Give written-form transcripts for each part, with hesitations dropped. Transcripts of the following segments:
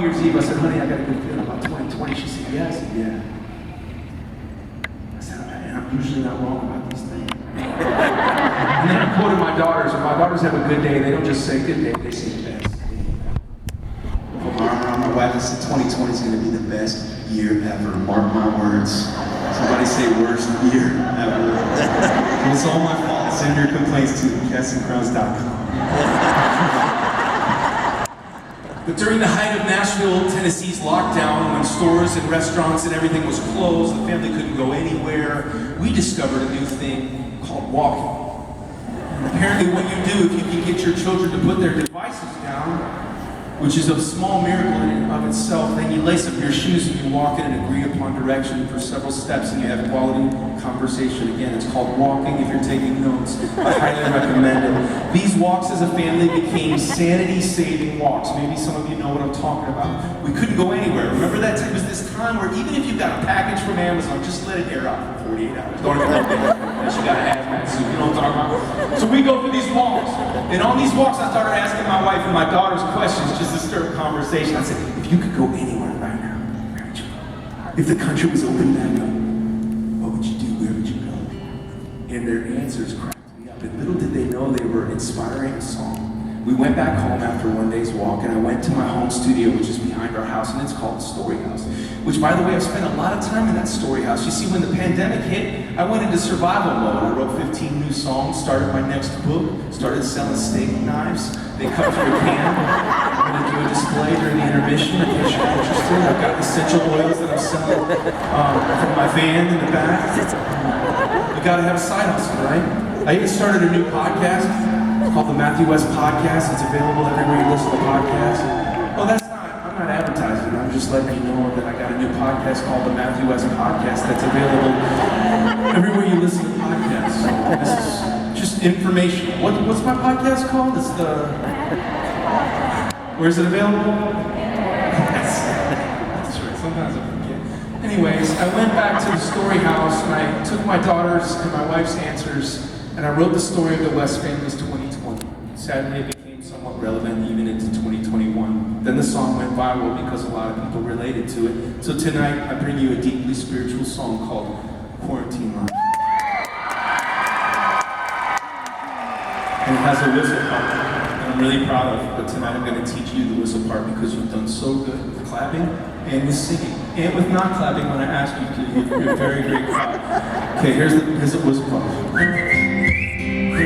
Year's Eve, I said, honey, I got a good feeling about 2020. She said, yeah. I said, yeah. I said, I'm usually not wrong about these things. And then I quoted my daughters, and my daughters have a good day. They don't just say good day, they say best. Put my arm around my wife and said 2020 is going to be the best year ever. Mark my words. Somebody say worst year ever. It was all my fault. Send your complaints to castingcrowns.com. But during the height of Nashville, Tennessee's lockdown, when stores and restaurants and everything was closed, the family couldn't go anywhere, we discovered a new thing called walking. And apparently what you do, if you can get your children to put their devices down, which is a small miracle in and of itself, then you lace up your shoes and you walk in an agreed upon direction for several steps and you have quality conversation. Again, it's called walking. If you're taking notes, I highly recommend it. These walks as a family became sanity-saving walks. Maybe some of you know what I'm talking about. We couldn't go anywhere. Remember that it was this time where even if you got a package from Amazon, just let it air out for 48 hours. Don't even let it unless you got a hazmat suit. You know what I'm talking about? So we go through these walks. And on these walks, I started asking my wife and my daughters questions just to stir a conversation. I said, if you could go anywhere right now, where would you go? If the country was open back up, what would you do? Where would you go? And their answers cracked me up. And little did they know they were inspiring a song. We went back home after one day's walk, and I went to my home studio, which is behind our house, and it's called the Story House. Which, by the way, I've spent a lot of time in that Story House. You see, when the pandemic hit, I went into survival mode. I wrote 15 new songs, started my next book, started selling steak knives. They come through a can. I'm going to do a display during the intermission in case you're interested. I've got essential oils that I'm selling from my van in the back. You got to have a side hustle, right? I even started a new podcast. It's called the Matthew West Podcast. It's available everywhere you listen to podcasts. Well, I'm not advertising. I'm just letting you know that I got a new podcast called the Matthew West Podcast that's available everywhere you listen to podcasts. So this is just information. What's my podcast called? It's the... Where is it available? That's right. Sometimes I forget. Anyways, I went back to the Story House and I took my daughters and my wife's answers and I wrote the story of the West family's 2020. Sadly, it became somewhat relevant even into 2021. Then the song went viral because a lot of people related to it. So tonight, I bring you a deeply spiritual song called Quarantine Life. And it has a whistle part that I'm really proud of, but tonight I'm going to teach you the whistle part because you've done so good with clapping and with singing. And with not clapping when I ask you to, you're very, very proud. Okay, here's the whistle part. 1,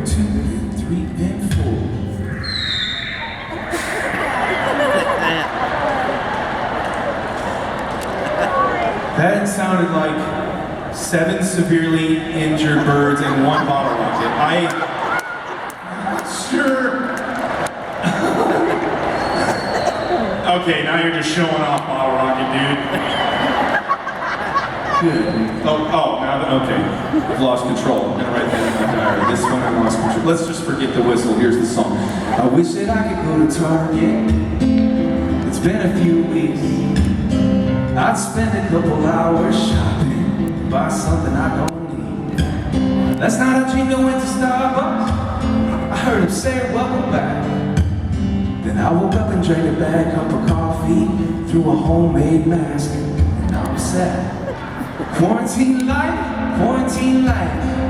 2, 3, and 4. That sounded like 7 severely injured birds and 1 bottle rocket. Sure. Okay, now you're just showing off bottle rocket, dude. Good. Okay. I've lost control. I'm gonna write that in my diary. This one I lost control. Let's just forget the whistle. Here's the song. I wish that I could go to Target. It's been a few weeks. I'd spend a couple hours shopping, buy something I don't need. Last night I dreamed I went to Starbucks. I heard him say, welcome back. Then I woke up and drank a bad cup of coffee through a homemade mask. And now I'm sad. Quarantine life,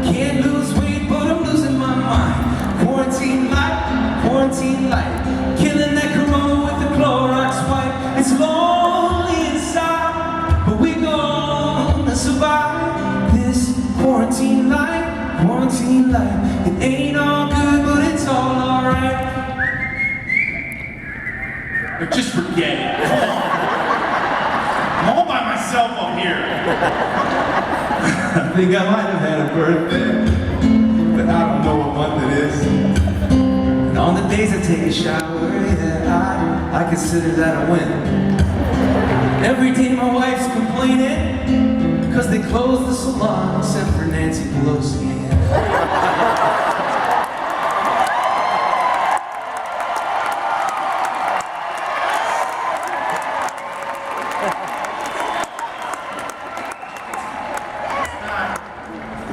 can't lose weight, but I'm losing my mind. Quarantine life, killing that corona with the Clorox wipe. It's lonely inside, but we gonna survive this quarantine life. It ain't all good, but it's all alright. But just forget it. I'm all by myself up here. I think I might have had a birthday, but I don't know what month it is. And on the days I take a shower, yeah, I consider that a win. Every day my wife's complaining, cause they closed the salon except for Nancy Pelosi.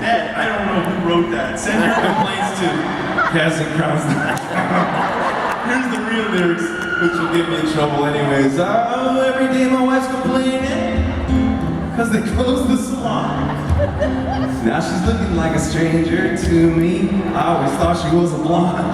I don't know who wrote that. Send your complaints to castingcrowns.com. Here's the real lyrics. which will get me in trouble anyways. Every day my wife's complaining, cause they closed the salon. Now she's looking like a stranger to me. I always thought she was a blonde.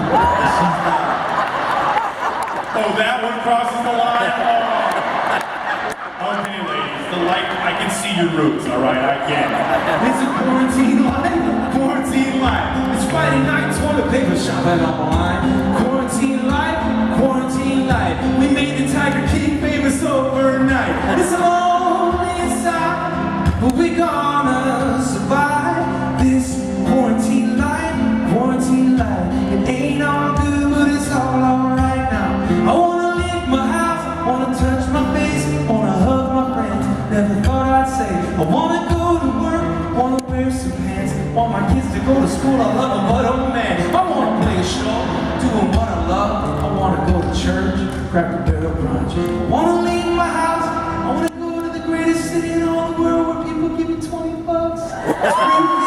Oh, that one crosses the line? Oh. Okay, ladies, the light, I can see your roots, all right, I get it. It's a quarantine life, quarantine life. It's Friday night, toilet paper shopping online. Quarantine life, quarantine life. We made the Tiger King famous overnight. It's lonely inside, but we gonna survive this quarantine life, quarantine life. It ain't all good, but it's all alright now. I wanna leave my house, wanna touch my face, wanna hug my friends. Never thought I'd say I wanna go to work, wanna wear some pants, want my kids to go to school. I love them, but oh man, I wanna play a show, doing what I love. I wanna go to church, crack a barrel brunch. I wanna leave my house, I wanna go to the greatest city in all the world where people give me $20. Springfield,